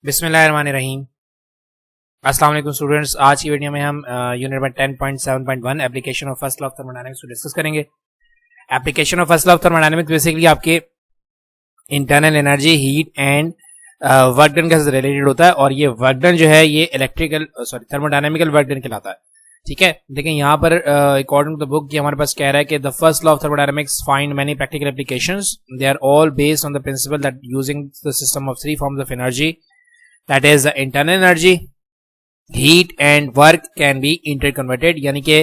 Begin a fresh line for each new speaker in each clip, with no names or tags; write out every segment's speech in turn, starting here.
बिस्मिल्लाहिर्रहमानिर्रहीम। अस्सलाम वालेकुम स्टूडेंट्स। आज की वीडियो में हम unit number 10.7.1 application of first law of thermodynamics को डिस्कस करेंगे। Application of first law of thermodynamics basically आपके internal energy, heat and work done के साथ रिलेटेड होता है, और ये वर्क डन जो है ये थर्मोडायनामिकल वर्क डन कहलाता है। ठीक है, लेकिन यहाँ पर अकॉर्डिंग टू द बुक हमारे पास कह रहा है कि the first law of thermodynamics find many practical applications, they are all based on the principle that using the system of three forms of energy, that is the internal energy, heat and work can be interconverted. यानी कि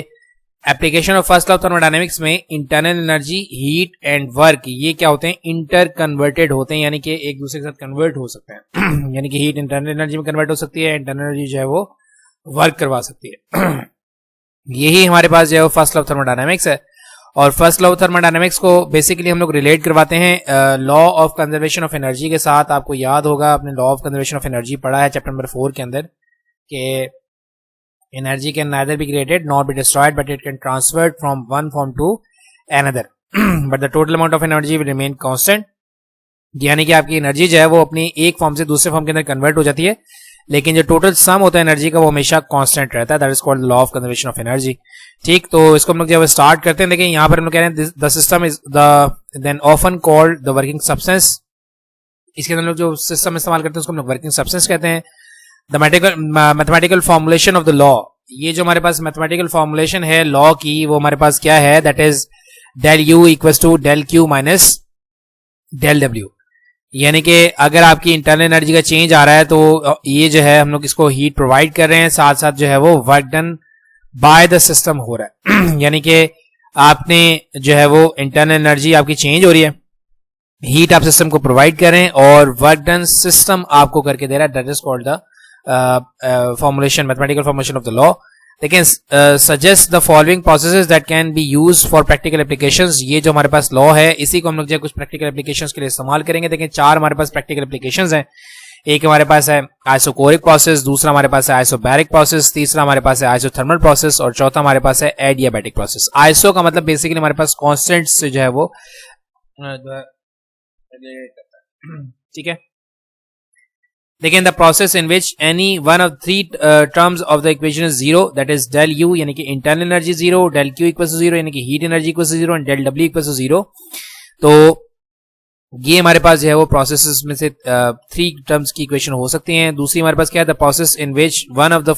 application of first law of thermodynamics में internal energy, heat and work ये क्या होते हैं, inter converted होते हैं, यानी कि एक दूसरे के साथ कन्वर्ट हो सकते हैं। यानी कि हीट इंटरनल एनर्जी में कन्वर्ट हो सकती है, इंटरनल एनर्जी जो है वो वर्क करवा सकती है। यही हमारे पास जो है वो फर्स्ट लॉ ऑफ थर्मोडायनामिक्स है। और फर्स्ट लॉ ऑफ थर्मोडायनामिक्स को बेसिकली हम लोग रिलेट करवाते हैं law of conservation of energy के साथ। आपको याद होगा, आपने law of conservation of energy पढ़ा है चैप्टर नंबर 4 के अंदर, कि energy can neither be created not be destroyed but it can transferred from one form to another but the total amount of energy will remain constant. यानी कि आपकी energy जो है वो अपनी एक फॉर्म से दूसरे फॉर्म के अंदर कन्वर्ट हो जाती है, लेकिन जो टोटल सम होता है एनर्जी का वो हमेशा कांस्टेंट रहता है। That is called law of conservation of energy. ठीक, तो इसको हम लोग जब स्टार्ट करते हैं, देखिए यहाँ पर हम लोग कह रहे हैं the system is then often called the working substance. इसके अंदर लोग जो सिस्टम इस्तेमाल करते हैं उसको हम लोग वर्किंग सब्सटेंस कहते हैं। The mathematical formulation of the law, ये जो हमारे पास मैथमेटिकल फॉर्मुलेशन है लॉ की, वो हमारे पास क्या है, that is del U equals to del Q minus del W. यानी कि अगर आपकी इंटरनल एनर्जी का चेंज आ रहा है तो ये जो है हम लोग इसको हीट प्रोवाइड कर रहे हैं, साथ साथ जो है वो work done by the system हो रहा है। यानी कि आपने जो है वो इंटरनल एनर्जी आपकी चेंज हो रही है, हीट आप सिस्टम को प्रोवाइड कर रहे हैं, और वर्क डन सिस्टम आपको करके दे रहा है। That is called the formulation, mathematical formulation of the law. लेकिन suggest the following processes that can be used for practical applications. ये जो हमारे पास लॉ है इसी को हम लोग जो कुछ प्रैक्टिकल एप्लीकेशंस के लिए इस्तेमाल करेंगे। देखिए चार हमारे पास प्रैक्टिकल एप्लीकेशंस हैं। एक हमारे पास है आइसोकोरिक प्रोसेस, दूसरा हमारे पास है आइसोबैरिक प्रोसेस, तीसरा हमारे पास है आइसोथर्मल प्रोसेस, और चौथा हमारे पास है एडियाबैटिक प्रोसेस। आइसो का मतलब बेसिकली हमारे पास कांस्टेंट से जो है वो ठीक है। लेकिन the process in which any one of three terms of the equation is zero, that is del U यानी कि internal energy zero, del Q equal to zero यानी कि heat energy equal to zero, and del W equal to zero. तो ये हमारे पास जो है वो प्रोसेसेस में से थ्री टर्म्स की इक्वेशन हो सकती हैं। दूसरी हमारे पास क्या है, the process in which one of the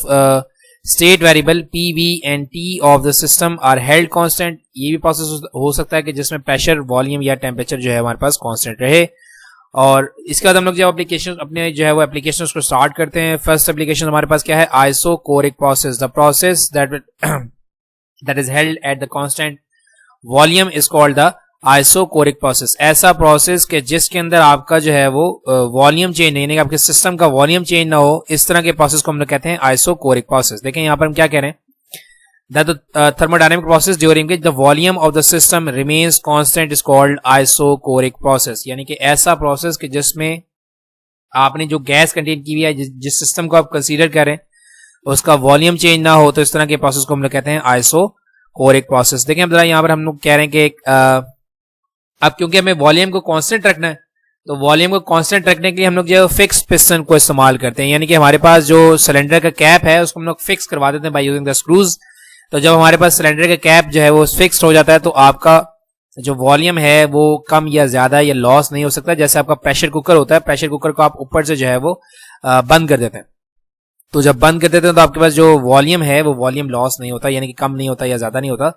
state variable P V and T of the system are held constant. ये भी प्रोसेस हो सकता है कि जिसमें प्रेशर, वॉल्यूम या टेम्परेचर जो है हमारे पास कांस्टेंट रहे। और इसके बाद हम लोग जब एप्लीकेशन अपने जो है वो एप्लीकेशन को स्टार्ट करते हैं। फर्स्ट एप्लीकेशन हमारे पास क्या है, isochoric process. The process that is held at the constant volume is called the isochoric process. ऐसा प्रोसेस के जिसके अंदर आपका जो है वो वॉल्यूम चेंज नहीं, यानी कि आपके सिस्टम का वॉल्यूम चेंज ना हो, इस तरह के प्रोसेस को हम लोग कहते हैं आइसोकोरिक प्रोसेस। देखें यहाँ पर हम क्या कह रहे हैं, that the thermodynamic process during which the volume of the system remains constant is called isocoric process। यानी कि ऐसा प्रोसेस कि जिसमें आपने जो गैस कंटेन की हुई है, जिस सिस्टम को आप कंसीडर करें उसका वॉल्यूम चेंज ना हो, तो इस तरह के प्रोसेस को हम लोग कहते हैं आइसोकोरिक प्रोसेस। देखें अब जरा यहाँ पर हम लोग कह रहे हैं कि अब क्योंकि हमें वॉल्यूम को कांस्टेंट रखना है, तो वॉल्यूम को कांस्टेंट रखने के लिए हम लोग जो है फिक्स पिस्टन को इस्तेमाल करते हैं। यानी कि हमारे पास जो सिलेंडर का कैप है उसको हम लोग फिक्स करवा देते हैं बाय यूजिंग द स्क्रूज। तो जब हमारे पास सिलेंडर का कैप जो है वो फिक्स्ड हो जाता है, तो आपका जो वॉल्यूम है वो कम या ज्यादा या लॉस नहीं हो सकता। जैसे आपका प्रेशर कुकर होता है, प्रेशर कुकर को आप ऊपर से जो है वो बंद कर देते हैं, तो जब बंद कर देते हैं तो आपके पास जो वॉल्यूम है वो वॉल्यूम लॉस नहीं होता, यानी कि कम नहीं होता या ज्यादा नहीं होता।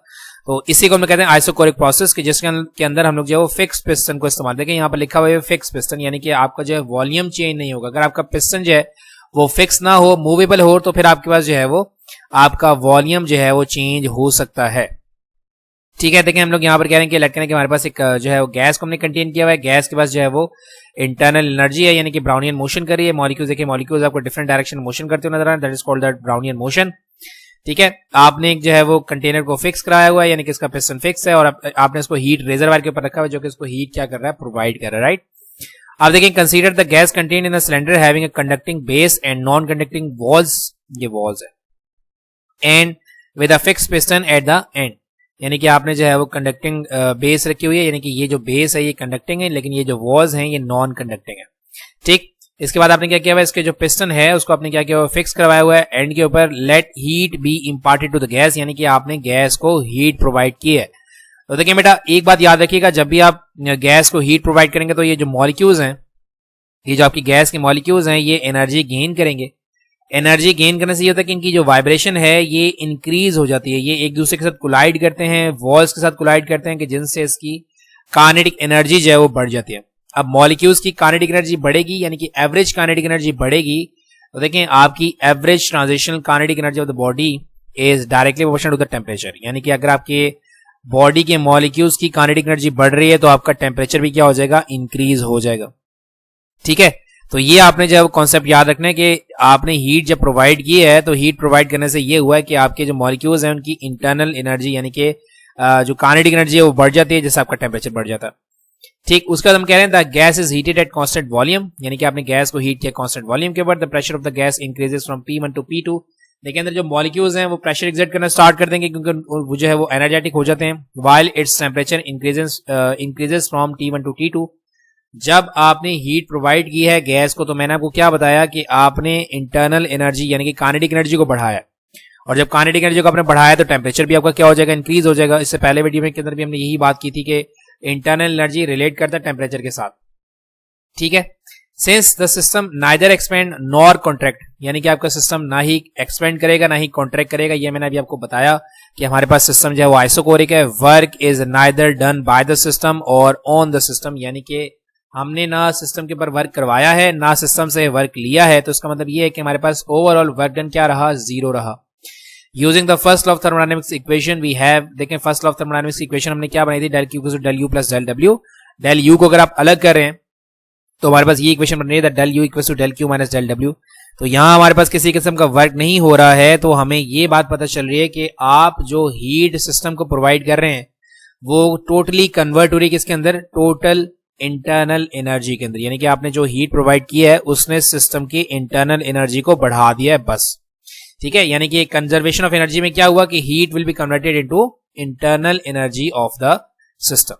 तो इसी को हम कहते हैं आइसोकोरिक प्रोसेस, कि जिसके अंदर हम लोग जो है वो फिक्स पिस्टन को इस्तेमाल देखें यहाँ पर लिखा हुआ है फिक्स पिस्टन, यानी कि आपका जो है वॉल्यूम चेंज नहीं होगा। अगर आपका पिस्टन जो है वो फिक्स ना हो, मूवेबल हो, तो फिर आपके पास जो है वो आपका वॉल्यूम जो है वो चेंज हो सकता है। ठीक है, देखें हम लोग यहाँ पर कह रहे हैं कि लटकने के हमारे पास एक जो है वो गैस को हमने कंटेन किया हुआ है। गैस के पास जो है वो इंटरनल एनर्जी है, यानी कि ब्राउनियन मोशन कर रही है। मॉलिक्यूल्स देखिए, मॉलिक्यूल्स आपको डिफरेंट डायरेक्शन में मोशन करते हुए नजर आ रहे हैं, that is called that Brownian motion. ठीक है, आपने एक जो है वो कंटेनर को फिक्स कराया हुआ है, यानी कि इसका पिस्टन फिक्स है, और आपने इसको हीट रिजर्वायर के ऊपर रखा हुआ है जो कि इसको हीट क्या कर रहा है, प्रोवाइड कर रहा है, राइट। आप देखें, consider the gas contain in a cylinder having a conducting base and non conducting walls, ये वॉल्स है, and with a fix piston at the end. यानी कि आपने जो है वो कंडक्टिंग बेस रखी हुई है, यानी कि ये जो बेस है ये कंडक्टिंग है, लेकिन ये जो वॉल्स हैं ये नॉन कंडक्टिंग है। ठीक, इसके बाद आपने क्या किया हुआ है, इसके जो पिस्टन है उसको आपने क्या किया हुआ, फिक्स करवाया हुआ है एंड के ऊपर। Let heat be imparted to the gas, यानी कि आपने गैस को हीट प्रोवाइड की है। तो देखिए बेटा एक बात याद रखिएगा, जब भी आप गैस को हीट प्रोवाइड करेंगे तो ये जो मॉलिक्यूल्स हैं, ये जो आपकी गैस के मॉलिक्यूल्स हैं, ये एनर्जी गेन करेंगे। एनर्जी गेन करने से ये होता है कि इनकी जो वाइब्रेशन है ये इंक्रीज हो जाती है, ये एक दूसरे के साथ कोलाइड करते हैं, वॉल्स के साथ कोलाइड करते हैं, कि जिनसे इसकी काइनेटिक एनर्जी जो है वो बढ़ जाती है। अब मॉलिक्यूल्स की काइनेटिक एनर्जी बढ़ेगी, यानी कि एवरेज काइनेटिक एनर्जी बढ़ेगी, तो देखें आपकी average transitional kinetic energy of the body is directly proportional to the temperature. यानी कि अगर आपके बॉडी के मॉलिक्यूल्स की काइनेटिक एनर्जी बढ़ रही है तो आपका टेम्परेचर भी क्या हो जाएगा, इंक्रीज हो जाएगा। ठीक है, तो ये आपने जब कॉन्सेप्ट याद रखना है कि आपने हीट जब प्रोवाइड की है तो हीट प्रोवाइड करने से ये हुआ है कि आपके जो मॉलिक्यूल्स हैं उनकी इंटरनल एनर्जी यानी कि जो काइनेटिक एनर्जी है वो बढ़ जाती है, जिससे आपका टेम्परेचर बढ़ जाता है। ठीक, उसके बाद हम कह रहे हैं the gas is heated at constant volume, यानी कि आपने गैस को हीट किया कांस्टेंट वॉल्यूम के ऊपर। The pressure of the gas increases from P1 to P2। देखिए अंदर जो मॉलिक्यूल्स हैं वो प्रेशर एक्सर्ट करना स्टार्ट कर देंगे क्योंकि वो जो है वो एनर्जेटिक हो जाते हैं। While its temperature increases from T1 to T2। जब आपने हीट प्रोवाइड की है गैस को, तो मैंने आपको क्या बताया कि आपने इंटरनल एनर्जी यानी कि काइनेटिक एनर्जी को बढ़ाया, और जब काइनेटिक एनर्जी को आपने बढ़ाया तो टेम्परेचर भी आपका क्या हो जाएगा, इंक्रीज हो जाएगा। इससे पहले वीडियो में के अंदर भी हमने यही बात की थी कि इंटरनल एनर्जी रिलेट करता है टेम्परेचर के साथ। ठीक है, since the system neither expand nor contract, यानी कि आपका सिस्टम ना ही एक्सपेंड करेगा ना ही कॉन्ट्रैक्ट करेगा। ये मैंने अभी आपको बताया कि हमारे पास सिस्टम जो है वो आइसोकोरिक है। Work is neither done by the system और ऑन द सिस्टम, यानी कि हमने ना सिस्टम के ऊपर वर्क करवाया है ना सिस्टम से वर्क लिया है, तो इसका मतलब ये है कि हमारे पास ओवरऑल वर्क डन क्या रहा, जीरो रहा। Using the first law of thermodynamics equation we have, देखें first law of thermodynamics equation हमने क्या बनाई थी, del Q del U plus del W. Del U को अगर आप अलग कर रहे हैं तो हमारे पास ये इक्वेशन बन रही है del U equal to del Q minus del W. तो यहाँ हमारे पास किसी किस्म का वर्क नहीं हो रहा है, तो हमें ये बात पता चल रही है कि आप जो हीट सिस्टम को प्रोवाइड कर रहे हैं वो टोटली कन्वर्ट हो रही है किसके अंदर, टोटल इंटरनल एनर्जी के अंदर। यानी कि आपने जो हीट प्रोवाइड की है उसने सिस्टम की इंटरनल एनर्जी को बढ़ा दिया है बस। ठीक है, यानी कि कंजर्वेशन ऑफ एनर्जी में क्या हुआ कि heat will be converted into internal energy of the system.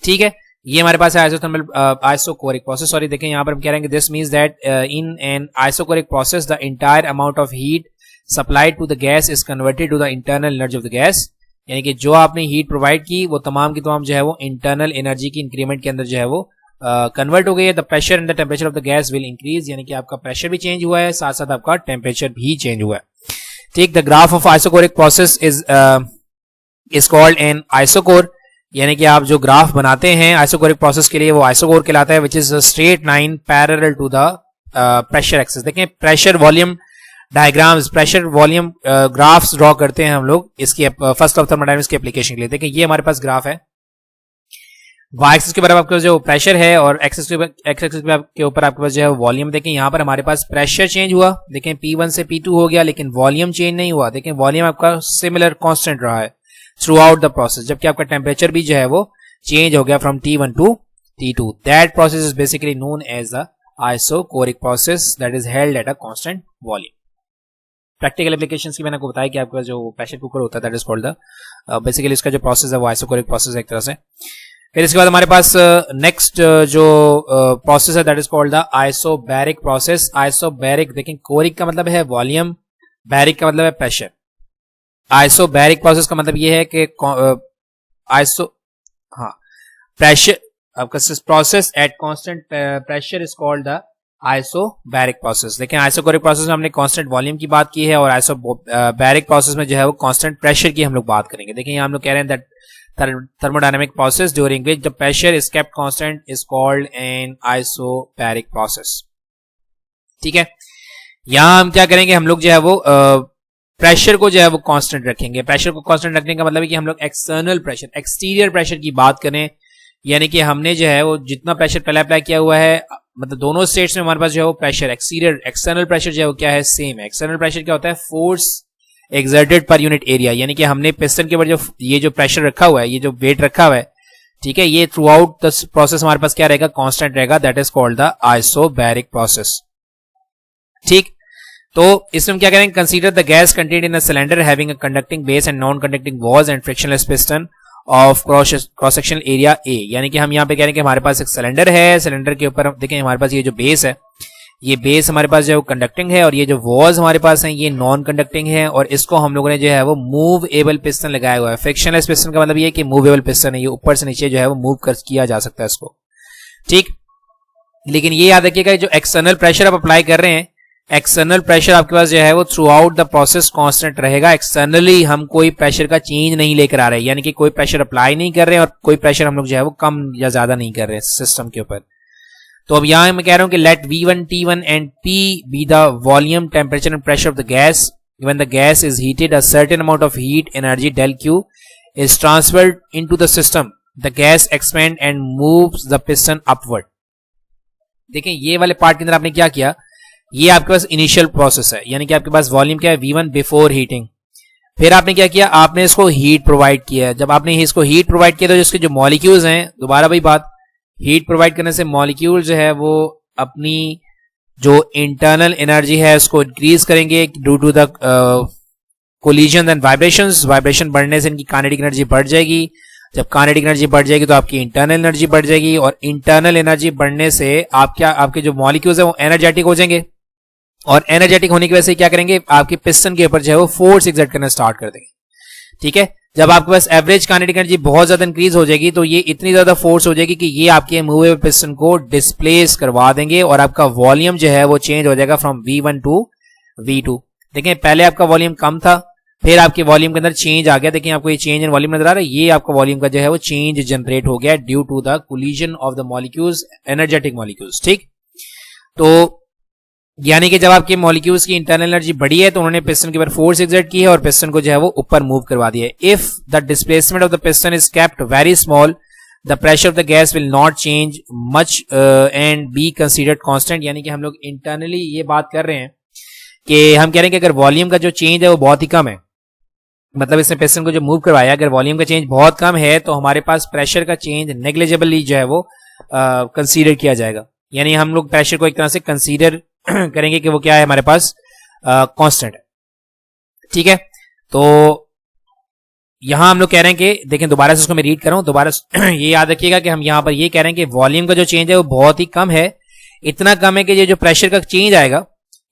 ठीक है, ये हमारे पास है आइसोथर्मल आइसोकोरिक प्रोसेस। सॉरी, देखें यहाँ पर हम कह रहे हैं कि this means that in an isochoric process the entire amount of heat supplied to the gas is converted to the internal energy of the gas. यानी कि जो आपने हीट प्रोवाइड की वो तमाम की तमाम जो है वो इंटरनल एनर्जी की इंक्रीमेंट के अंदर जो है वो कन्वर्ट हो गई है। The pressure and the temperature of the gas will increase, यानी कि आपका प्रेशर भी चेंज हुआ है, साथ साथ आपका टेम्परेचर भी चेंज हुआ है। ठीक, the graph of isochoric process is called N isochore, यानी कि आप जो ग्राफ बनाते हैं आइसोकोरिक प्रोसेस के लिए वो आइसोकोर कहलाता है, which is a straight line parallel to the pressure axis. देखें pressure volume diagrams, pressure volume graphs draw करते हैं हम लोग इसकी फर्स्ट ऑफ थर्मोडायनामिक्स की एप्लीकेशन के लिए। देखें ये हमारे पास ग्राफ है, वाई एक्सिस के ऊपर आपके पास जो प्रेशर है और एक्स एक्सिस के ऊपर आपके पास जो है वॉल्यूम। देखें यहाँ पर हमारे पास प्रेशर चेंज हुआ, देखें P1 से P2 हो गया, लेकिन वॉल्यूम चेंज नहीं हुआ। देखें वॉल्यूम आपका सिमिलर कांस्टेंट रहा है थ्रू आउट द प्रोसेस, जबकि आपका टेम्परेचर भी जो है वो चेंज हो गया from T1 to T2। That process is basically known as the isochoric process that is held at a constant volume. Practical applications की मैंने आपको बताया कि आपका जो प्रेशर कुकर होता है that is called the basically इसका जो प्रोसेस है वो आइसोकोरिक प्रोसेस है एक तरह से। फिर इसके बाद हमारे पास नेक्स्ट जो प्रोसेस है that is called the isobaric process. Isobaric, देखें कोरिक का मतलब है वॉल्यूम, बैरिक का मतलब है प्रेशर। आइसोबैरिक प्रोसेस का मतलब ये है कि प्रेशर आपका process at constant pressure is called the isobaric process. देखें आइसोकोरिक प्रोसेस में हमने कांस्टेंट वॉल्यूम की बात की है और आइसोबैरिक प्रोसेस में जो है वो कांस्टेंट प्रेशर की हम लोग बात करेंगे। देखिए यहाँ हम लोग कह रहे हैं that thermodynamic process during which the pressure is kept constant is called an isobaric process। ठीक है, यहां हम क्या करेंगे, हम लोग जो है वो प्रेशर को जो है वो कांस्टेंट रखेंगे। प्रेशर को कांस्टेंट रखने का मतलब है कि हम लोग एक्सटर्नल प्रेशर, एक्सटीरियर प्रेशर की बात करें, यानी कि हमने जो है वो जितना प्रेशर पहले अप्लाई किया हुआ है, मतलब दोनों स्टेट्स में हमारे पास जो है वो प्रेशर एक्सटीरियर एक्सटर्नल प्रेशर जो है वो क्या है, सेम है। एक्सटर्नल प्रेशर क्या होता है, फोर्स एक्सर्टेड पर यूनिट एरिया, यानी कि हमने पिस्टन के ऊपर जो ये जो प्रेशर रखा हुआ है, ये जो वेट रखा हुआ है, ठीक है, ये थ्रू आउट द प्रोसेस हमारे पास क्या रहेगा, कांस्टेंट रहेगा। That is called the isobaric process. ठीक, तो इसमें हम क्या करेंगे, consider the gas contained in a cylinder having a conducting base and non conducting walls and frictionless piston of cross sectional area A. यानी कि हम यहाँ पे कह रहे हैं कि हमारे पास एक सिलेंडर है, सिलेंडर के ऊपर देखें हमारे पास ये जो बेस है, ये बेस हमारे पास जो है वो कंडक्टिंग है और ये जो वॉल्स हमारे पास हैं ये नॉन कंडक्टिंग है और इसको हम लोगों ने जो है वो मूवेबल पिस्टन लगाया हुआ है। फ्रिक्शनलेस पिस्टन का मतलब ये है कि मूवेबल पिस्टन है, ये ऊपर से नीचे जो है वो मूव किया जा सकता है इसको, ठीक। लेकिन ये याद रखिएगा जो एक्सटर्नल प्रेशर आप अप्लाई कर रहे हैं, एक्सटर्नल प्रेशर आपके पास जो है वो through out the process constant रहेगा। एक्सटर्नली हम कोई प्रेशर का चेंज नहीं लेकर आ रहे हैं, यानी कि कोई प्रेशर अप्लाई नहीं कर रहे हैं और कोई प्रेशर हम लोग जो है वो कम या ज्यादा नहीं कर रहे हैं सिस्टम के ऊपर। तो अब यहां मैं कह रहा हूं कि let V1 T1 and P be the volume temperature and pressure of the gas when the gas is heated a certain amount of heat energy del Q is transferred into the system. The gas expand and moves the piston upward. देखें ये वाले part के अंदर आपने क्या किया, ये आपके पास इनिशियल प्रोसेस है, यानी कि आपके पास वॉल्यूम क्या है V1 बिफोर हीटिंग। फिर आपने क्या किया, आपने इसको हीट प्रोवाइड किया। जब आपने इसको हीट प्रोवाइड किया तो इसके जो मॉलिक्यूल्स हैं, दोबारा वही बात, हीट प्रोवाइड करने से मॉलिक्यूल जो है वो अपनी जो इंटरनल एनर्जी है उसको इंक्रीज करेंगे due to the collision and vibrations. Vibration बढ़ने से इनकी काइनेटिक एनर्जी बढ़ जाएगी। जब काइनेटिक एनर्जी बढ़ जाएगी तो आपकी इंटरनल एनर्जी बढ़ जाएगी और इंटरनल एनर्जी बढ़ने से आपके जो मॉलिक्यूल्स है वो एनर्जेटिक हो जाएंगे और एनर्जेटिक होने की वजह से क्या करेंगे, आपके पिस्टन के ऊपर जो है वो फोर्स एक्सर्ट करना स्टार्ट कर देंगे, ठीक है। जब आपके पास एवरेज काइनेटिक एनर्जी बहुत ज्यादा इंक्रीज हो जाएगी तो ये इतनी ज्यादा फोर्स हो जाएगी कि ये आपके मूवेबल पिस्टन को डिस्प्लेस करवा देंगे और आपका वॉल्यूम जो है वो चेंज हो जाएगा फ्रॉम V1 टू V2। देखें पहले आपका वॉल्यूम कम था, फिर आपके वॉल्यूम के अंदर चेंज आ गया। देखिए आपको ये चेंज इन वॉल्यूम नजर आ रहा है, ये आपका वॉल्यूम का जो है वो चेंज जनरेट हो गया due to the collision of the molecules, energetic molecules, ठीक। तो यानी कि जब आपके मॉलिक्यूल्स की इंटरनल एनर्जी बढ़ी है तो उन्होंने पिस्टन के ऊपर फोर्स एक्सर्ट की है और पिस्टन को जो है वो ऊपर मूव करवा दिया है। If the displacement of the piston is kept very small the pressure of the gas will not change much and be considered constant. यानी कि हम लोग इंटरनली ये बात कर रहे हैं कि हम कह रहे हैं कि अगर वॉल्यूम का जो चेंज है वो बहुत ही कम है, मतलब इसने पिस्टन को जो मूव करवाया, अगर वॉल्यूम का चेंज बहुत कम है तो हमारे पास प्रेशर का चेंज नेग्लिजिबली जो है वो कंसीडर किया जाएगा। यानी हम लोग प्रेशर को एक तरह से कंसीडर करेंगे कि वो क्या है, हमारे पास कांस्टेंट है, ठीक है। तो यहां हम लोग कह रहे हैं कि देखें दोबारा से उसको मैं रीड कर रहा हूं, दोबारा ये याद रखिएगा कि हम यहां पर ये कह रहे हैं कि वॉल्यूम का जो चेंज है वो बहुत ही कम है, इतना कम है कि ये जो प्रेशर का चेंज आएगा,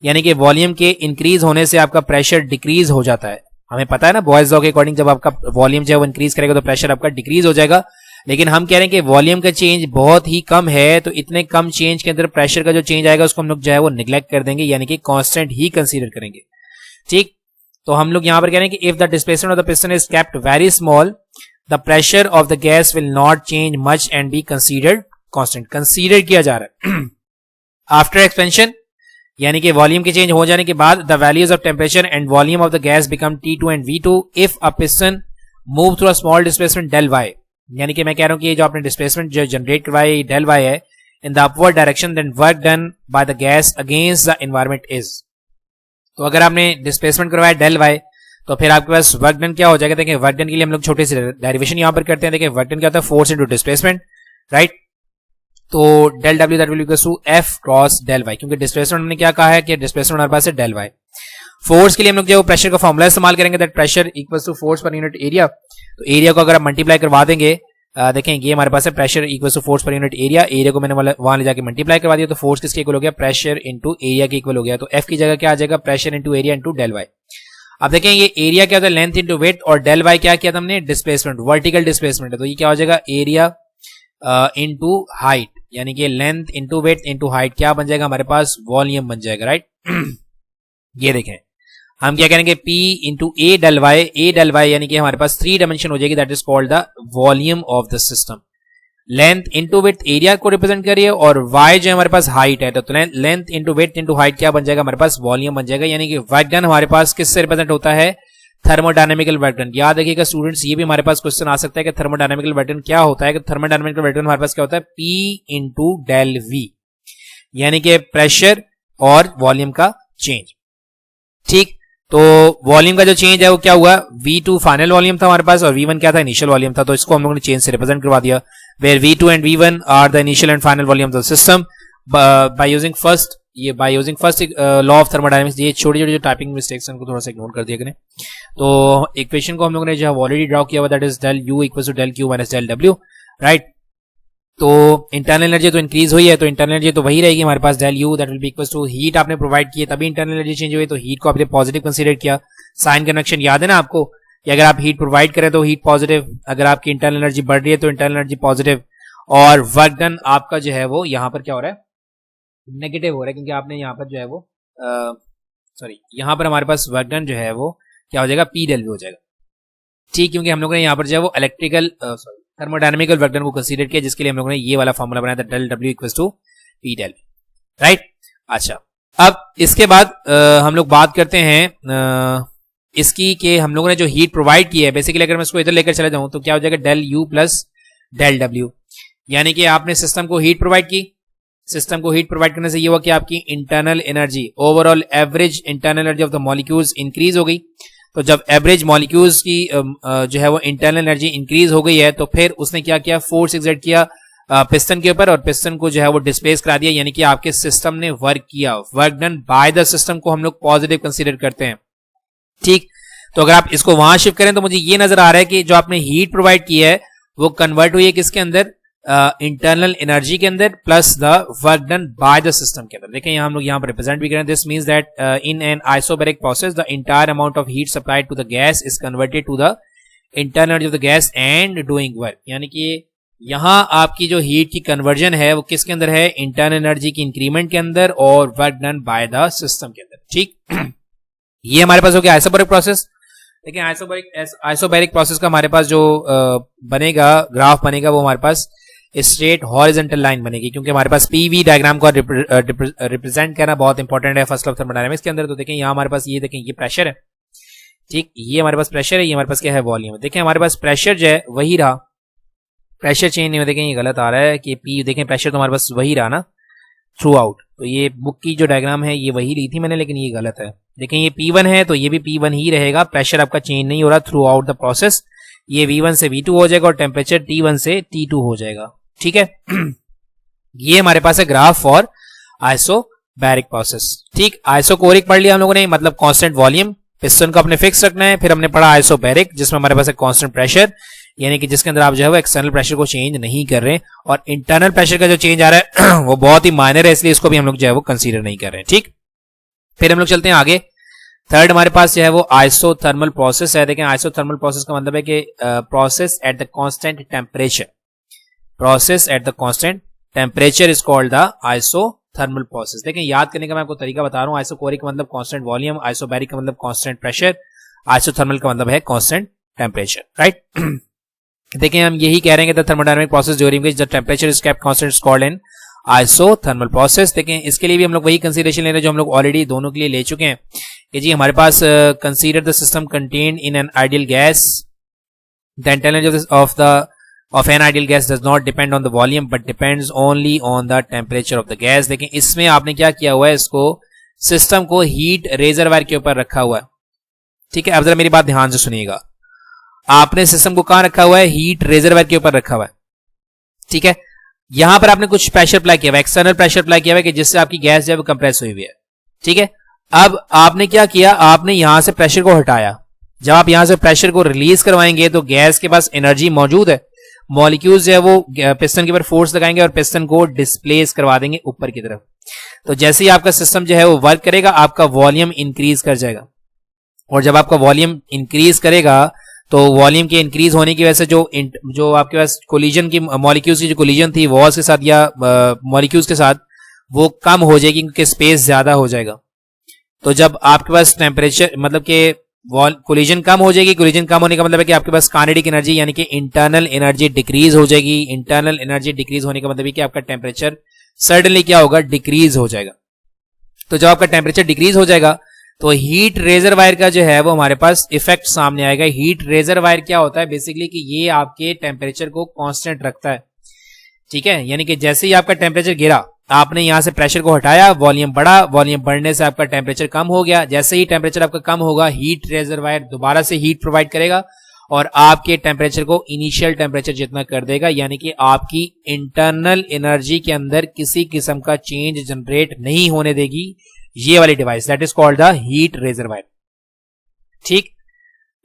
यानी कि वॉल्यूम के इंक्रीज होने से आपका प्रेशर डिक्रीज हो जाता है। हमें पता है ना बॉयज लॉ के अकॉर्डिंग जब आपका वॉल्यूम जो है वो इंक्रीज करेगा तो प्रेशर आपका डिक्रीज हो जाएगा। लेकिन हम कह रहे हैं कि वॉल्यूम का चेंज बहुत ही कम है, तो इतने कम चेंज के अंदर प्रेशर का जो चेंज आएगा उसको हम लोग जो है वो निगलेक्ट कर देंगे, यानी कि कांस्टेंट ही कंसीडर करेंगे, ठीक। तो हम लोग यहां पर कह रहे हैं कि if the displacement of the piston is kept very small the pressure of the gas will not change much and be considered constant. Consider किया जा रहा है आफ्टर एक्सपेंशन, यानी कि वॉल्यूम के चेंज हो जाने के बाद the values of temperature and volume of the gas become T2 and V2 if a piston move through a small displacement del y। यानी कि मैं कह रहा हूं कि ये जो आपने डिस्प्लेसमेंट जो जनरेट करवाई del y है in the upward direction then work done by the gas against the environment is. तो अगर आपने डिस्प्लेसमेंट करवाया del y तो फिर आपके पास वर्क डन क्या हो जाएगा। देखिए वर्क डन के लिए हम लोग छोटे से डेरिवेशन यहां पर करते हैं। देखिए वर्क डन क्या होता है, फोर्स इनटू डिस्प्लेसमेंट, राइट। तो del w that will equal to f cross del y, क्योंकि डिस्प्लेसमेंट हमने क्या कहा है कि डिस्प्लेसमेंट हमारे पास है del y। फोर्स के लिए हम लोग जो प्रेशर का फॉर्मूला इस्तेमाल करेंगे that pressure equals to force per unit area. तो एरिया को अगर आप मल्टीप्लाई करवा देंगे, देखें ये हमारे पास है pressure equals to force per unit area, area को मैंने वहां ले जाके मल्टीप्लाई करवा दिया तो फोर्स किसके इक्वल हो गया, प्रेशर इंटू एरिया के इक्वल हो गया। तो एफ की जगह क्या आ जाएगा, pressure into area into del y। अब देखें ये एरिया क्या होता है, लेंथ इंटू वेट, और del y क्या किया था हमने, डिस्प्लेसमेंट, वर्टिकल डिस्प्लेसमेंट है। तो ये क्या हो जाएगा, एरिया इंटू हाइट, यानी कि length into weight into height क्या बन जाएगा, हमारे पास वॉल्यूम बन जाएगा, राइट। ये देखें हम क्या करेंगे, P इंटू ए del y यानी कि हमारे पास 3 डायमेंशन हो जाएगी, that is called the volume of the system. Length into weight area को रिप्रेजेंट करिए और y जो है हमारे पास हाइट है, तो length into weight into height क्या बन जाएगा, हमारे पास वॉल्यूम बन जाएगा। यानी कि वर्क डन हमारे पास किससे रिप्रेजेंट होता है, थर्मोडायनेमिकल वर्क डन। याद रखिएगा स्टूडेंट्स, ये भी हमारे पास क्वेश्चन आ सकता है कि थर्मोडायनेमिकल वर्क डन क्या होता है। कि थर्मोडायनेमिकल वर्क डन हमारे पास क्या होता है, P इंटू del V, यानी कि प्रेशर और वॉल्यूम का चेंज, ठीक। तो वॉल्यूम का जो चेंज है वो क्या हुआ, V2 फाइनल वॉल्यूम था हमारे पास और V1 क्या था, इनिशियल वॉल्यूम था। तो इसको हम लोगों ने चेंज से रिप्रेजेंट करवा दिया, where V2 and V1 are the initial and final volume of the system by using first ये by using first law of thermodynamics, ये छोटी छोटी जो टाइपिंग मिस्टेक्स हैं उनको थोड़ा सा इग्नोर कर दिया करें। तो इक्वेशन को हम लोगों ने जो है ऑलरेडी ड्रॉ किया हुआ, that is del U equal to del Q minus del W, right. तो इंटरनल एनर्जी तो इंक्रीज हुई है, तो इंटरनल एनर्जी तो वही रहेगी हमारे पास, del U that will be equal to heat आपने प्रोवाइड की है तभी इंटरनल एनर्जी चेंज हुई, तो हीट को आपने पॉजिटिव कंसीडर किया। साइन कन्वेक्शन याद है ना आपको कि अगर आप हीट प्रोवाइड करें तो हीट पॉजिटिव, अगर आपकी इंटरनल एनर्जी बढ़ रही है तो इंटरनल एनर्जी पॉजिटिव, और वर्क डन आपका जो है वो यहाँ पर क्या हो रहा है, नेगेटिव हो रहा है, क्योंकि आपने यहाँ पर जो है वो सॉरी यहाँ पर हमारे पास वर्क डन जो है वो क्या हो जाएगा, पी डेल हो जाएगा, ठीक, क्योंकि हम लोगों ने यहाँ पर जो है वो electrical sorry thermodynamical work done को कंसीडर किया, जिसके लिए हम लोगों ने ये वाला फॉर्मूला बनाया था, del W equal to P del, right. अच्छा, अब इसके बाद हम लोग बात करते हैं इसकी कि हम लोगों ने जो हीट प्रोवाइड की है, बेसिकली अगर मैं इसको इधर लेकर चला जाऊं तो क्या हो जाएगा, del U plus del W, यानी कि आपने सिस्टम को हीट प्रोवाइड की, सिस्टम को हीट प्रोवाइड करने से ये हुआ कि आपकी internal energy, overall average internal energy of the molecules increase हो गई। तो जब एवरेज मॉलिक्यूल्स की जो है वो इंटरनल एनर्जी इंक्रीज हो गई है, तो फिर उसने क्या किया, फोर्स एक्सर्ट किया पिस्टन के ऊपर, और पिस्टन को जो है वो डिस्प्लेस करा दिया, यानी कि आपके सिस्टम ने वर्क किया। Work done by the system को हम लोग पॉजिटिव कंसीडर करते हैं, ठीक। तो अगर आप इसको वहां शिफ्ट करें तो मुझे ये नजर आ रहा है कि जो आपने हीट प्रोवाइड की है वो कन्वर्ट हुई है किसके अंदर, इंटरनल एनर्जी के अंदर, plus the work done by the system के अंदर। देखें हम लोग यहाँ पर रिप्रेजेंट भी करें, this means that in an isobaric process the entire amount of heat supplied to the gas is converted to the internal energy of the gas and doing work, यानी कि यहाँ आपकी जो हीट की कन्वर्जन है वो किसके अंदर है, इंटरनल एनर्जी की इंक्रीमेंट के अंदर और work done by the system के अंदर, ठीक। ये हमारे पास हो गया आइसोबैरिक प्रोसेस। देखिए आइसोबैरिक प्रोसेस का हमारे पास जो बनेगा ग्राफ बनेगा वो हमारे पास स्ट्रेट हॉरिजॉन्टल लाइन बनेगी, क्योंकि हमारे पास पीवी डायग्राम को रिप्रेजेंट करना बहुत इंपॉर्टेंट है फर्स्ट ऑफ थर्मोडायनामिक्स के अंदर। तो देखें यहाँ हमारे पास ये देखें ये प्रेशर है, ठीक, ये हमारे पास प्रेशर है, ये हमारे पास क्या है, वॉल्यूम है। देखें हमारे पास प्रेशर जो है वही रहा, प्रेशर चेंज नहीं हुआ। देखें ये गलत आ रहा है कि पी, देखें प्रेशर तो हमारे पास वही रहा ना थ्रू आउट, तो ये बुक की जो डायग्राम है ये वही ली थी मैंने, लेकिन ये गलत है। देखें ये P1 है तो ये भी P1 ही रहेगा, प्रेशर आपका चेंज नहीं हो रहा थ्रू आउट द प्रोसेस, ये V1 से V2 हो जाएगा और टेम्परेचर T1 से T2 हो जाएगा, ठीक है। ये हमारे पास है ग्राफ फॉर आइसोबैरिक प्रोसेस, ठीक। आइसोकोरिक पढ़ लिया हम लोगों ने, मतलब कांस्टेंट वॉल्यूम, पिस्टन को अपने फिक्स रखना है। फिर हमने पढ़ा आइसोबैरिक जिसमें हमारे पास है कांस्टेंट प्रेशर, यानी कि जिसके अंदर आप जो है वो एक्सटर्नल प्रेशर को चेंज नहीं कर रहे, और इंटरनल प्रेशर का जो चेंज आ रहा है वो बहुत ही माइनर है, इसलिए इसको भी हम लोग जो है वो कंसीडर नहीं कर रहे हैं, ठीक। फिर हम लोग चलते हैं आगे, थर्ड हमारे पास जो है वो आइसोथर्मल प्रोसेस है। देखें आइसोथर्मल प्रोसेस का मतलब है कि process at the constant temperature, process at the constant temperature is called the isothermal process. देखें याद करने का मैं आपको तरीका बता रहा हूँ, आइसोकोरिक का मतलब कांस्टेंट वॉल्यूम, आइसोबैरिक का मतलब कांस्टेंट प्रेशर, आइसोथर्मल का मतलब है कांस्टेंट टेम्परेचर, राइट। देखें हम यही कह रहे हैं कि the thermodynamic process during which the temperature is kept constant is called N isothermal process. देखें इसके लिए भी हम लोग वही कंसीडरेशन ले रहे हैं जो हम लोग ऑलरेडी दोनों के लिए ले चुके हैं कि जी हमारे पास consider the system contained in an ideal gas, the internal energy of an ideal gas does not depend on the volume but depends only on the temperature of the gas। देखें इसमें आपने क्या किया हुआ है, इसको सिस्टम को heat reservoir के ऊपर रखा हुआ है, ठीक है। अब जरा मेरी बात ध्यान से सुनिएगा, आपने सिस्टम को कहां रखा हुआ है, हीट रेजरवायर के ऊपर रखा हुआ है, ठीक है। यहां पर आपने कुछ प्रेशर अप्लाई किया हुआ है, एक्सटर्नल प्रेशर अप्लाई किया हुआ है कि जिससे आपकी गैस जो है वो कंप्रेस हुई हुई है, ठीक है। अब आपने क्या किया, आपने यहां से प्रेशर को हटाया, जब आप यहां से प्रेशर को रिलीज करवाएंगे तो गैस के पास एनर्जी मौजूद है, मॉलिक्यूल्स जो है वो पिस्टन के ऊपर फोर्स लगाएंगे और पिस्टन को डिस्प्लेस करवा देंगे ऊपर की तरफ। तो जैसे ही आपका सिस्टम जो है वो वर्क करेगा, आपका वॉल्यूम इंक्रीज कर जाएगा, और जब आपका वॉल्यूम इंक्रीज करेगा तो वॉल्यूम के इंक्रीज होने की वजह से जो आपके पास कोलिजन की मॉलिक्यूल्स की जो कोलिजन थी वॉल्स के साथ या मॉलिक्यूल्स के साथ, वो कम हो जाएगी क्योंकि स्पेस ज्यादा हो जाएगा। तो जब आपके पास टेम्परेचर मतलब कि कोलिजन कम हो जाएगी, कोलिजन कम होने का मतलब है कि आपके पास काइनेटिक एनर्जी यानी कि इंटरनल एनर्जी डिक्रीज हो जाएगी। इंटरनल एनर्जी डिक्रीज होने का मतलब है कि आपका टेम्परेचर सडनली क्या होगा, डिक्रीज हो जाएगा। तो जब आपका टेम्परेचर डिक्रीज हो जाएगा तो हीट रेजरवायर का जो है वो हमारे पास इफेक्ट सामने आएगा। हीट रेजरवायर क्या होता है बेसिकली कि ये आपके टेम्परेचर को कांस्टेंट रखता है, ठीक है। यानी कि जैसे ही आपका टेम्परेचर गिरा, आपने यहां से प्रेशर को हटाया, वॉल्यूम बढ़ा, वॉल्यूम बढ़ने से आपका टेम्परेचर कम हो गया। जैसे ही टेम्परेचर आपका कम होगा, हीट रेजरवायर दोबारा से हीट प्रोवाइड करेगा और आपके टेम्परेचर को इनिशियल टेम्परेचर जितना कर देगा, यानी कि आपकी इंटरनल एनर्जी के अंदर किसी किस्म का चेंज जनरेट नहीं होने देगी ये वाली device, that is called the heat reservoir. ठीक,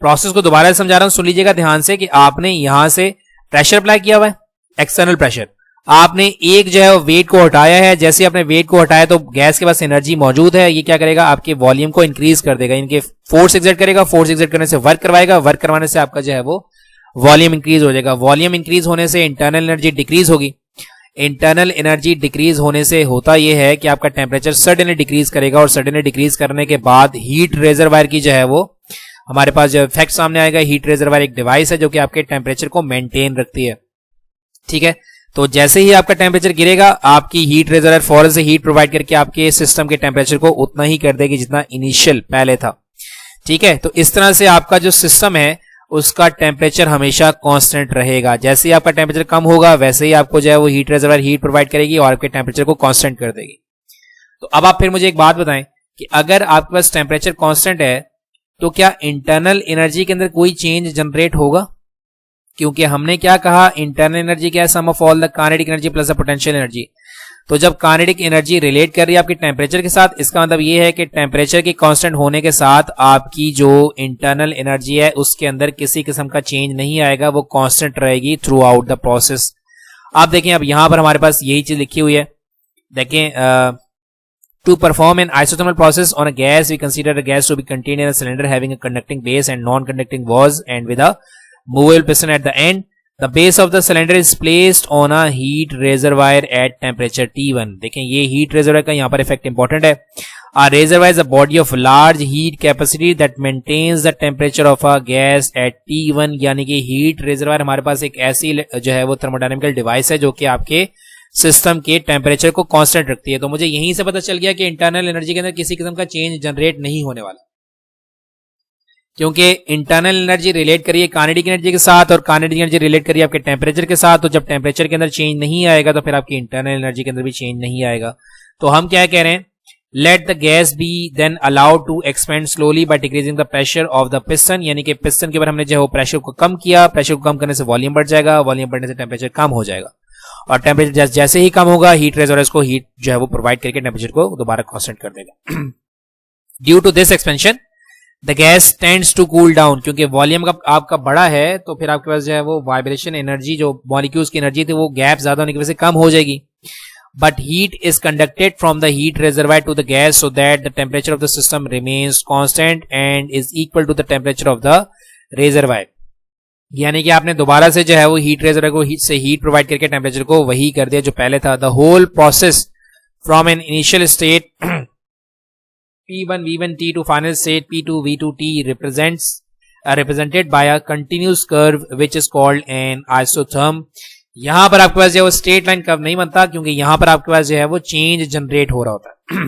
प्रोसेस को दोबारा समझा रहा हूं, सुन लीजिएगा ध्यान से कि आपने यहां से प्रेशर अप्लाई किया हुआ है, एक्सटर्नल प्रेशर, आपने एक जो है वेट को हटाया है, जैसे आपने वेट को हटाया तो गैस के पास एनर्जी मौजूद है, ये क्या करेगा आपके वॉल्यूम को इंक्रीज कर देगा, इनके फोर्स एक्सर्ट करेगा, फोर्स एक्सर्ट करने से वर्क करवाएगा, वर्क करवाने से आपका जो है वो वॉल्यूम इंक्रीज हो जाएगा, वॉल्यूम इंक्रीज होने से इंटरनल एनर्जी डिक्रीज होगी, इंटरनल एनर्जी डिक्रीज होने से होता यह है कि आपका टेम्परेचर सडनली डिक्रीज करेगा, और सडनली डिक्रीज करने के बाद हीट रिजर्वायर की जो है वो हमारे पास जो इफेक्ट सामने आएगा। हीट रिजर्वायर एक डिवाइस है जो कि आपके टेम्परेचर को मेंटेन रखती है। ठीक है, तो जैसे ही आपका टेम्परेचर गिरेगा आपकी हीट रिजर्वायर फौरन से हीट प्रोवाइड करके आपके सिस्टम के टेम्परेचर को उतना ही कर देगी जितना इनिशियल पहले था। ठीक है, तो इस तरह से आपका जो सिस्टम है उसका टेम्परेचर हमेशा कांस्टेंट रहेगा। जैसे ही आपका टेम्परेचर कम होगा वैसे ही आपको जो है वो हीट रिजर्वायर हीट प्रोवाइड करेगी और आपके टेम्परेचर को कांस्टेंट कर देगी। तो अब आप फिर मुझे एक बात बताएं कि अगर आपके पास टेम्परेचर कांस्टेंट है तो क्या इंटरनल एनर्जी के अंदर कोई चेंज जनरेट होगा? क्योंकि हमने क्या कहा, इंटरनल एनर्जी क्या है, sum of all the kinetic energy plus the potential energy. तो जब काइनेटिक एनर्जी रिलेट कर रही है आपके टेम्परेचर के साथ, इसका मतलब ये है कि टेम्परेचर के कांस्टेंट होने के साथ आपकी जो इंटरनल एनर्जी है उसके अंदर किसी किस्म का चेंज नहीं आएगा, वो कांस्टेंट रहेगी थ्रू आउट द प्रोसेस। आप देखें, अब यहां पर हमारे पास यही चीज लिखी हुई है, देखें, to perform an isothermal process on a gas, we consider a gas to be contained in a cylinder having a conducting base and non-conducting walls and with a movable piston at the end. The base of the cylinder is placed on a heat reservoir at temperature T1. देखें, ये heat reservoir का यहाँ पर effect important है। A reservoir is a body of large heat capacity that maintains the temperature of a gas at T1. यानी कि heat reservoir हमारे पास एक ऐसी जो है वो thermodynamical device है जो कि आपके सिस्टम के टेम्परेचर को कांस्टेंट रखती है। तो मुझे यहीं से पता चल गया कि इंटरनल एनर्जी के अंदर किसी किस्म का चेंज जनरेट नहीं होने वाला, क्योंकि इंटरनल एनर्जी रिलेट करिए काइनेटिक एनर्जी के साथ और काइनेटिक एनर्जी रिलेट करिए आपके टेम्परेचर के साथ। तो जब टेम्परेचर के अंदर चेंज नहीं आएगा तो फिर आपकी इंटरनल एनर्जी के अंदर भी चेंज नहीं आएगा। तो हम क्या कह रहे हैं, let the gas be then allowed to expand slowly by decreasing the pressure of the piston. यानी कि पिस्टन के ऊपर हमने जो है वो प्रेशर को कम किया, प्रेशर को कम करने से वॉल्यूम बढ़ जाएगा, वॉल्यूम बढ़ने से टेम्परेचर कम हो जाएगा, और टेम्परेचर जैसे ही कम होगा हीट रिजर्वायर को हीट जो है वो प्रोवाइड करके टेम्परेचर को दोबारा कांस्टेंट कर देगा। Due to this expansion the gas tends to cool down. क्योंकि वॉल्यूम आपका बड़ा है तो फिर आपके पास जो है वो वाइब्रेशन एनर्जी, जो मॉलिक्यूल्स की एनर्जी थी वो गैप ज्यादा होने की वजह से कम हो जाएगी। But heat is conducted from the heat reservoir to the gas so that the temperature of the system remains constant and is equal to the temperature of the reservoir. यानी कि आपने दोबारा से जो है वो हीट रिजर्वायर को heat provide करके टेम्परेचर को वही कर दिया जो पहले था। The whole process from an initial state P1 V1 T to final state P2 V2 T represented by a continuous curve which is called an isotherm। यहां पर आपके पास जो है वो स्ट्रेट लाइन कर्व नहीं बनता, क्योंकि यहां पर आपके पास जो है वो चेंज जनरेट हो रहा होता है।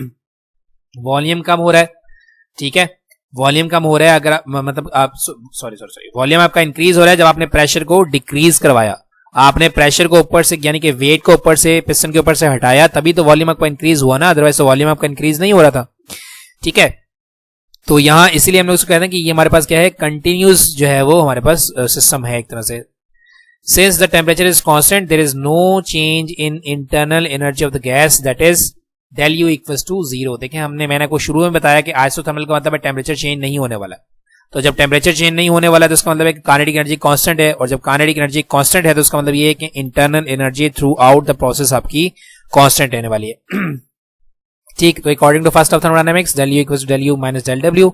वॉल्यूम कम हो रहा है, ठीक है, वॉल्यूम कम हो रहा है, अगर मतलब आप सॉरी वॉल्यूम आपका इंक्रीज हो रहा है जब आपने प्रेशर को डिक्रीज करवाया, आपने प्रेशर को ऊपर से यानी कि वेट को ऊपर से पिस्टन के ऊपर से हटाया, तभी तो वॉल्यूम आपका इंक्रीज हुआ ना, अदरवाइज तो वॉल्यूम आपका इंक्रीज नहीं हो रहा था। ठीक है, तो यहां इसीलिए हम लोग उसको कहते हैं कि ये हमारे पास क्या है, कंटिन्यूस जो है वो हमारे पास सिस्टम है एक तरह से। Since the temperature is constant there is no change in internal energy of the gas that is del U equals to 0। देखें, मैंने आपको शुरू में बताया कि आइसोथर्मल का मतलब है टेम्परेचर चेंज नहीं होने वाला। तो जब टेम्परेचर चेंज नहीं होने वाला है तो उसका मतलब है कि काइनेटिक एनर्जी कांस्टेंट है, और जब काइनेटिक एनर्जी कांस्टेंट है तो उसका मतलब ये है कि internal energy throughout the process आपकी कांस्टेंट रहने वाली है। ठीक, तो according to first of thermodynamics del U equals to del U minus del W।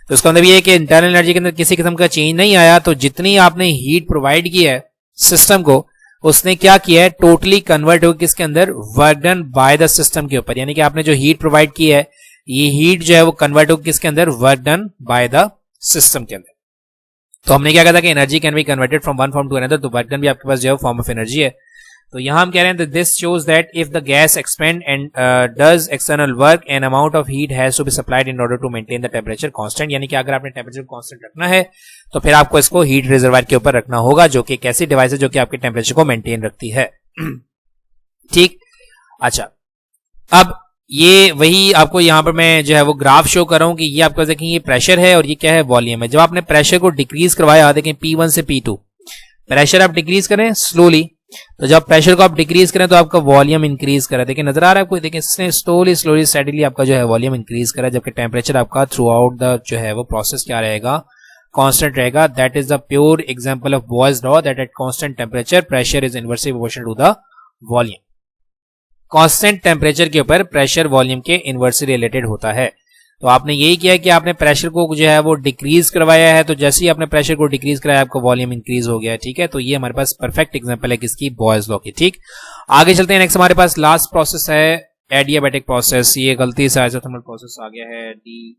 तो उसका मतलब ये है कि इंटरनल एनर्जी के अंदर किसी किस्म का चेंज नहीं आया, तो जितनी आपने हीट प्रोवाइड की है सिस्टम को उसने क्या किया है, टोटली कन्वर्ट होकर किसके अंदर, work done by the system के ऊपर। यानी कि आपने जो हीट प्रोवाइड की है ये हीट जो है वो कन्वर्ट होकर किसके अंदर, work done by the system के अंदर। तो हमने क्या कहा था कि energy can be converted from one form to another, तो वर्क डन भी आपके पास जो है फॉर्म ऑफ एनर्जी है। तो यहां हम कह रहे हैं this shows that if the gas expand and does external work an amount of heat has to be supplied in order to maintain the temperature constant. यानी कि अगर आपने टेम्परेचर कांस्टेंट रखना है तो फिर आपको इसको हीट रिजर्वायर के ऊपर रखना होगा, जो कि एक ऐसी डिवाइस है जो कि आपके टेम्परेचर को मेंटेन रखती है। ठीक, अच्छा, अब ये वही आपको यहाँ पर मैं जो है वो ग्राफ शो कर रहा हूँ कि ये आपको देखें ये प्रेशर है और ये क्या है वॉल्यूम है। जब आपने प्रेशर को डिक्रीज करवाया, देखें P1 से P2, प्रेशर आप डिक्रीज करें स्लोली, तो जब प्रेशर को आप डिक्रीज करें तो आपका वॉल्यूम इंक्रीज करा। देखिए नजर आ रहा है आपको, देखिए इसने स्लोली स्लोली स्टेडीली आपका जो है वॉल्यूम इंक्रीज करा, जबकि टेम्परेचर आपका थ्रू आउट द जो है वो प्रोसेस क्या रहेगा, कांस्टेंट रहेगा। That is the pure example of Boyle's law that at constant temperature pressure is inversely proportional to the volume. Constant temperature के ऊपर प्रेशर वॉल्यूम के इनवर्सली रिलेटेड होता है। तो आपने यही किया कि आपने प्रेशर को जो है वो डिक्रीज करवाया है, तो जैसे ही आपने प्रेशर को डिक्रीज कराया आपका वॉल्यूम इंक्रीज हो गया, ठीक है। तो ये हमारे पास परफेक्ट एग्जांपल है किसकी, बॉयज लॉ की, ठीक। आगे चलते हैं, नेक्स्ट हमारे पास लास्ट प्रोसेस है एडियाबैटिक प्रोसेस। ये गलती से आइसोथर्मल प्रोसेस आ गया है डी,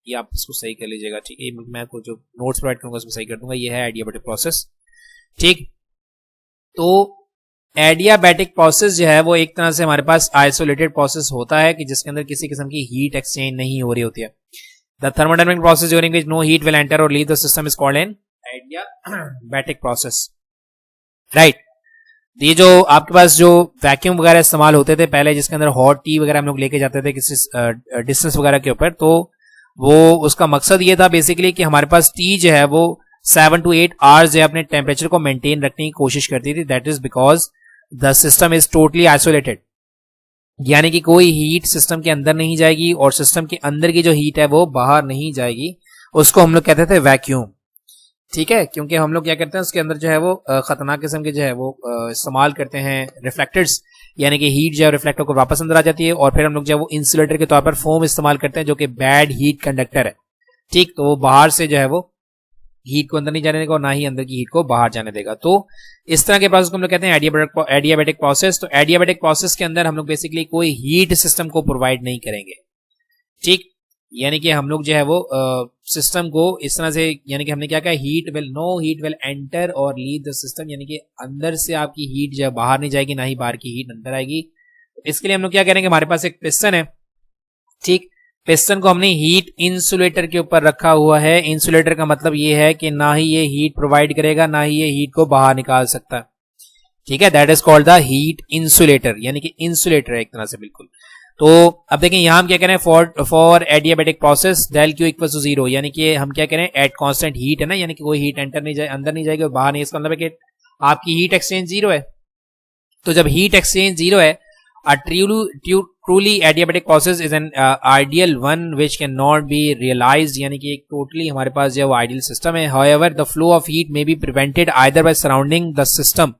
ये आप इसको सही कर लीजिएगा, ठीक है। मैं आपको जो नोट्स प्रोवाइड करूंगा उसमें सही कर दूंगा। ये है एडियाबैटिक प्रोसेस, ठीक। तो एडियाबैटिक प्रोसेस जो है वो एक तरह से हमारे पास आइसोलेटेड प्रोसेस होता है कि जिसके अंदर किसी किस्म की हीट एक्सचेंज नहीं हो रही होती है। The thermodynamic process during which no heat will enter और leave the system is called an adiabatic process, right. ये जो आपके पास जो वैक्यूम वगैरह इस्तेमाल होते थे पहले, जिसके अंदर हॉट टी वगैरह हम लोग लेके जाते थे किसी डिस्टेंस वगैरह के ऊपर, तो वो उसका मकसद ये था बेसिकली कि हमारे पास टी जो है वो 7 to 8 आवर्स जो है अपने टेम्परेचर को मेंटेन रखने की कोशिश करती थी। That is because the system is totally isolated, यानी कि कोई हीट सिस्टम के अंदर नहीं जाएगी और सिस्टम के अंदर की जो हीट है वो बाहर नहीं जाएगी। उसको हम लोग कहते थे वैक्यूम, ठीक है। क्योंकि हम लोग क्या करते हैं उसके अंदर जो है वो खतरनाक किस्म के जो है वो इस्तेमाल करते हैं रिफ्लेक्टर्स, यानी कि हीट जो है रिफ्लेक्टर को वापस अंदर आ जाती है, और फिर हम लोग जो है वो इंसुलेटर के तौर पर फोम इस्तेमाल करते हैं जो कि बैड हीट कंडक्टर है, ठीक। तो वो बाहर से जो है वो हीट को अंदर नहीं जाने देगा और ना ही अंदर की हीट को बाहर जाने देगा। तो इस तरह के प्रोसेस को हम लोग कहते हैं एडियाबैटिक प्रोसेस। तो एडियाबैटिक प्रोसेस के अंदर हम लोग बेसिकली कोई हीट सिस्टम को प्रोवाइड नहीं करेंगे, ठीक। यानी कि हम लोग जो है वो सिस्टम को इस तरह से, यानी कि हमने क्या कहा, नो हीट विल एंटर और लीव द सिस्टम, यानी कि अंदर से आपकी हीट जो है बाहर नहीं जाएगी, ना ही बाहर की हीट अंदर आएगी। इसके लिए हम लोग क्या करेंगे, हमारे पास एक पिस्टन है, ठीक। पिस्टन को हमने हीट इंसुलेटर के ऊपर रखा हुआ है। इंसुलेटर का मतलब ये है कि ना ही ये हीट प्रोवाइड करेगा, ना ही ये हीट को बाहर निकाल सकता, ठीक है। That is called the heat insulator, यानी कि इंसुलेटर है एक तरह से, बिल्कुल। तो अब देखें यहां हम क्या करें, for adiabatic process del Q equal to 0, यानी कि हम क्या करें, एट कांस्टेंट हीट है ना, यानी कि कोई हीट एंटर नहीं जाए, अंदर नहीं जाएगी और बाहर नहीं, इसका मतलब है कि आपकी हीट एक्सचेंज 0 है। तो जब हीट एक्सचेंज 0 है, a truly adiabatic process is an ideal one which can not be realized, यानी कि एक टोटली हमारे पास जो है वो आइडियल सिस्टम है। however the flow of heat may be prevented either by surrounding the system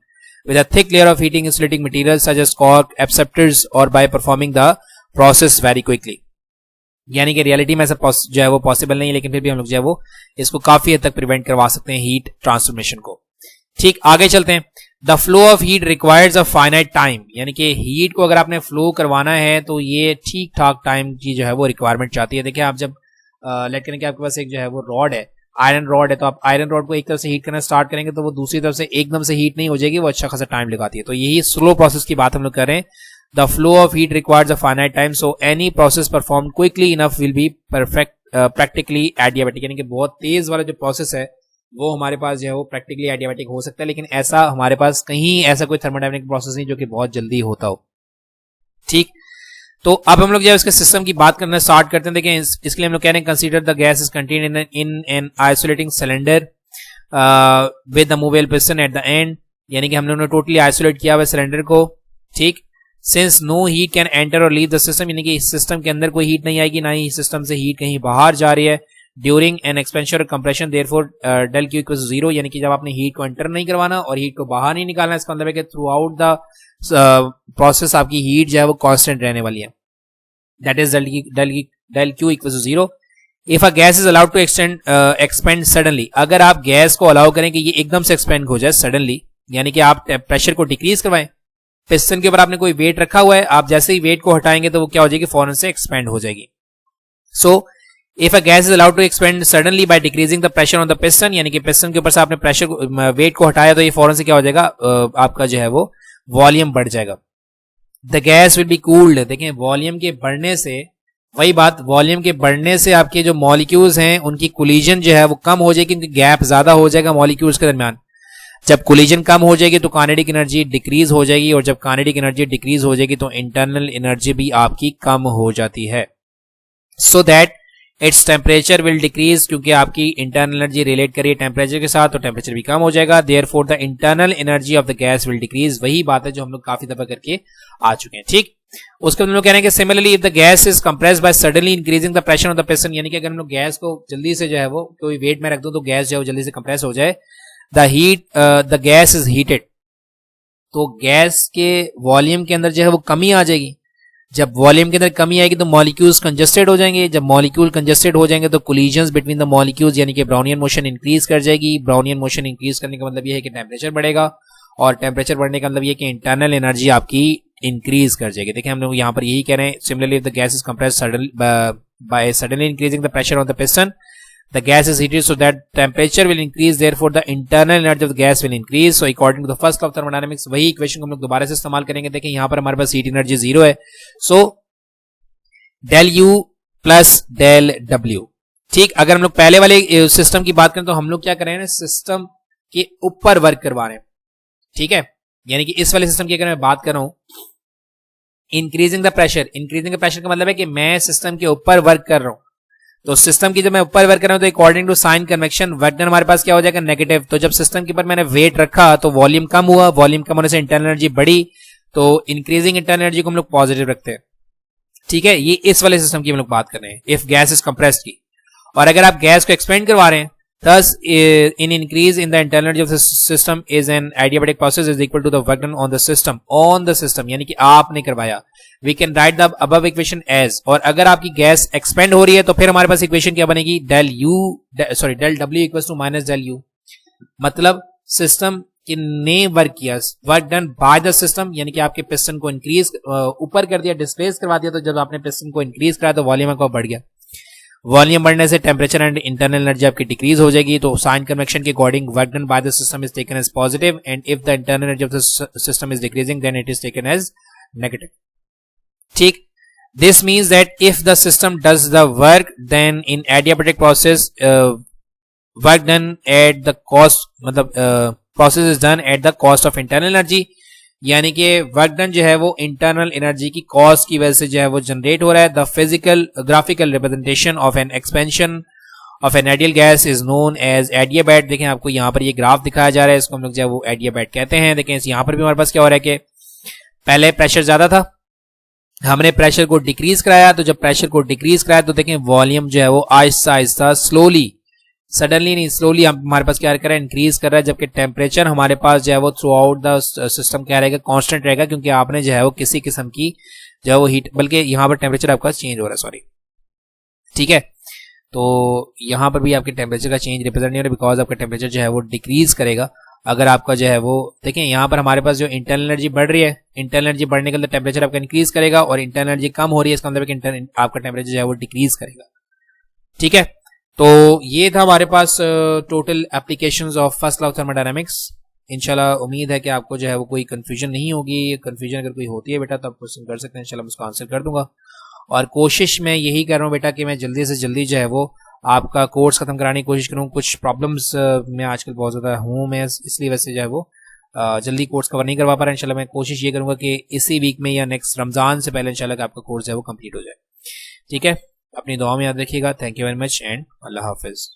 with a thick layer of heating insulating materials such as cork, acceptors or by performing the process very quickly, यानी कि reality में ऐसा जो है वो possible नहीं है, लेकिन फिर भी हम लोग जो है वो इसको काफी हद तक प्रिवेंट करवा सकते हैं हीट ट्रांसफॉर्मेशन को, ठीक। आगे चलते हैं। The flow of heat requires a finite time, यानी कि हीट को अगर आपने फ्लो करवाना है तो ये ठीक ठाक टाइम की जो है वो रिक्वायरमेंट चाहती है। देखिए आप जब लेट करें कि आपके पास एक जो है वो रॉड है, आयरन रॉड है, तो आप आयरन रॉड को एक तरफ से हीट करना स्टार्ट करेंगे तो वो दूसरी तरफ से एकदम से हीट नहीं हो जाएगी, वो अच्छा खासा टाइम लगाती है। तो यही स्लो प्रोसेस की बात हम लोग कर रहे हैं। The flow of heat requires a finite time, so any process perform quickly enough will be perfect practically adiabatic, यानी कि बहुत तेज वाला जो प्रोसेस है वो हमारे पास जो है वो प्रैक्टिकली एडियाबैटिक हो सकता है, लेकिन ऐसा हमारे पास कहीं ऐसा कोई थर्मोडायनामिक प्रोसेस नहीं जो कि बहुत जल्दी होता हो, ठीक। तो अब हम लोग जो है इसके सिस्टम की बात करना स्टार्ट करते हैं। देखें इसके लिए हम लोग कह रहे हैं, consider the gas is contained in N isolating cylinder with the movable piston at the end, यानी कि हम लोगों ने टोटली आइसोलेट किया हुआ सिलेंडर को, ठीक। Since no heat can enter और लीव द सिस्टम, यानी कि सिस्टम के अंदर कोई हीट नहीं आएगी, ना ही सिस्टम से हीट कहीं बाहर जा रही है। During an expansion or compression therefore del Q equals 0, यानी कि जब आपने हीट को एंटर नहीं करवाना और हीट को बाहर नहीं निकालना, इसका मतलब है कि थ्रू आउट द प्रोसेस आपकी हीट जो है वो कांस्टेंट रहने वाली है। That is del Q equals 0 if a gas is allowed to expand suddenly, अगर आप गैस को अलाउ करें कि ये एकदम से एक्सपेंड हो जाए सडनली, यानी कि आप प्रेशर को डिक्रीज करवाएं, पिस्टन के ऊपर आपने कोई वेट रखा हुआ है, आप जैसे ही वेट को हटाएंगे तो वो क्या हो जाएगी, फौरन से एक्सपेंड हो जाएगी। So if a gas is allowed to expand suddenly by decreasing the pressure on the piston, यानी कि पिस्टन के ऊपर से आपने प्रेशर वेट को हटाया तो ये फौरन से क्या हो जाएगा, आपका जो है वो वॉल्यूम बढ़ जाएगा। The gas will be cooled, देखें वॉल्यूम के बढ़ने से, वही बात, वॉल्यूम के बढ़ने से आपके जो मॉलिक्यूल्स हैं उनकी कोलिजन जो है वो कम हो जाएगी, क्योंकि गैप ज्यादा हो जाएगा मॉलिक्यूल्स के दरमियान। जब कोलिजन कम हो जाएगी तो काइनेटिक एनर्जी डिक्रीज हो जाएगी, और जब काइनेटिक एनर्जी डिक्रीज हो जाएगी तो इंटरनल एनर्जी भी आपकी कम हो जाती है, so that its temperature will decrease, क्योंकि आपकी इंटरनल एनर्जी रिलेट करिए टेम्परेचर के साथ तो टेम्परेचर भी कम हो जाएगा, therefore the internal energy of the gas will decrease. वही बात है जो हम लोग काफी दफा करके आ चुके हैं, ठीक। उसके बाद हम लोग कह रहे हैं कि similarly if the gas is compressed by suddenly increasing the pressure of the piston, यानी कि अगर हम लोग गैस को जल्दी से जो है वो कोई वेट में रख दो तो गैस जो है वो जल्दी से कंप्रेस हो जाए, द गैस इज हीटेड, तो गैस के वॉल्यूम के अंदर जो है वो कमी आ जाएगी। जब वॉल्यूम के अंदर कमी आएगी तो मॉलिक्यूल्स कंजस्टेड हो जाएंगे, जब मॉलिक्यूल कंजस्टेड हो जाएंगे तो कोलिजन्स बिटवीन द मॉलिक्यूल्स यानी कि ब्राउनियन मोशन इंक्रीज कर जाएगी। ब्राउनियन मोशन इंक्रीज करने का मतलब ये है कि टेम्परेचर बढ़ेगा, और टेम्परेचर बढ़ने का मतलब ये कि इंटरनल एनर्जी आपकी इंक्रीज कर जाएगी। देखिए हम लोग यहाँ पर यही कह रहे हैं, similarly if the gas is compressed by suddenly increasing the pressure on the piston, the gas is heated so that temperature will increase, therefore the internal energy of the gas will increase. So according to the first law of thermodynamics, वही equation को हम लोग दोबारा से इस्तेमाल करेंगे। देखें यहाँ पर हमारे पास हीट एनर्जी 0 है, so del U plus del W, ठीक। अगर हम लोग पहले वाले सिस्टम की बात करें तो हम लोग क्या कर रहे हैं, सिस्टम के ऊपर वर्क करवा रहे हैं, ठीक है। यानी कि इस वाले सिस्टम की अगर मैं बात कर रहा हूं, increasing the pressure, increasing the pressure का मतलब है कि मैं सिस्टम के ऊपर वर्क कर रहा हूं, तो सिस्टम की जब मैं ऊपर वर्क कर रहा हूं तो according to sign convection work done हमारे पास क्या हो जाएगा, नेगेटिव। तो जब सिस्टम के ऊपर मैंने वेट रखा तो वॉल्यूम कम हुआ, वॉल्यूम कम होने से इंटरनल एनर्जी बढ़ी, तो इंक्रीजिंग इंटरनल एनर्जी को हम लोग पॉजिटिव रखते हैं, ठीक है। ये इस वाले सिस्टम की हम लोग बात कर रहे हैं इफ गैस इज कंप्रेस्ड की। और अगर आप गैस को एक्सपेंड करवा रहे हैं, thus in increase in the internal energy of the system is an adiabatic process is equal to the work done on the system यानी कि आपने करवाया। We can write the above equation as, और अगर आपकी गैस एक्सपेंड हो रही है तो फिर हमारे पास इक्वेशन क्या बनेगी, del W equals to minus del U, मतलब सिस्टम ने वर्क किया, work done by the system, यानी कि आपके पिस्टन को इंक्रीज ऊपर कर दिया, डिस्प्लेस करवा दिया, तो जब आपने पिस्टन को इंक्रीज कराया तो वॉल्यूम आपका बढ़ गया, वॉल्यूम बढ़ने से टेम्परेचर एंड इंटरनल एनर्जी आपकी डिक्रीज हो जाएगी। तो साइन कन्वेक्शन के according work done by the system is taken as positive, and if the internal energy of the system is decreasing then it is taken as negative, ठीक। This means that if the system does the work then in adiabatic process work done at the cost, मतलब process is done at the cost of internal energy, यानी कि work done जो है वो internal energy की cost की वजह से जो है वो जनरेट हो रहा है। The physical graphical representation of an expansion of an ideal gas is known as adiabat. देखें आपको यहाँ पर ये ग्राफ दिखाया जा रहा है, इसको हम लोग जो है वो एडियाबैट कहते हैं। देखें यहाँ पर भी हमारे पास क्या हो रहा है कि पहले प्रेशर ज्यादा था, हमने प्रेशर को डिक्रीज कराया, तो जब प्रेशर को डिक्रीज कराया तो देखें वॉल्यूम जो है वो आहिस्ता आहिस्ता स्लोली, सडनली नहीं, स्लोली हमारे पास क्या कर रहा है, इंक्रीज कर रहा है, जबकि टेम्परेचर हमारे पास जो है वो थ्रू आउट द सिस्टम क्या रहेगा, कांस्टेंट रहेगा, क्योंकि आपने जो है वो किसी किस्म की जो है वो हीट, बल्कि यहाँ पर टेम्परेचर आपका चेंज हो रहा है, सॉरी, ठीक है। तो यहाँ पर भी आपके टेम्परेचर का चेंज रिप्रेजेंट नहीं हो रहा, बिकॉज आपका टेम्परेचर जो है वो डिक्रीज करेगा अगर आपका जो है वो, देखें यहाँ पर हमारे पास जो इंटरनल एनर्जी बढ़ रही है, इंटरनल एनर्जी बढ़ने के अंदर टेम्परेचर आपका इंक्रीज करेगा, और इंटरनल एनर्जी कम हो रही है इसका मतलब आपका टेम्परेचर जो है वो डिक्रीज करेगा, ठीक है। तो ये था हमारे पास total applications of first law of thermodynamics. इंशाल्लाह उम्मीद है कि आपको जो है वो कोई कंफ्यूजन नहीं होगी। कंफ्यूजन अगर कोई होती है बेटा तो आप क्वेश्चन कर सकते हैं, इंशाल्लाह मैं उसको आंसर कर दूंगा। और कोशिश मैं यही कर रहा हूँ बेटा कि मैं जल्दी से जल्दी जो है वो आपका कोर्स खत्म कराने की कोशिश करूँ। कुछ प्रॉब्लम्स में आजकल बहुत ज़्यादा हूँ मैं, इसलिए वैसे जो है वो जल्दी कोर्स कवर नहीं करवा पा रहा। इंशाल्लाह मैं कोशिश ये करूँगा कि इसी वीक में या नेक्स्ट रमज़ान से पहले इंशाल्लाह आपका कोर्स जो है वो कंप्लीट हो जाए, ठीक है। अपनी दुआ में याद रखिएगा। Thank you very much and अल्लाह हाफिज़।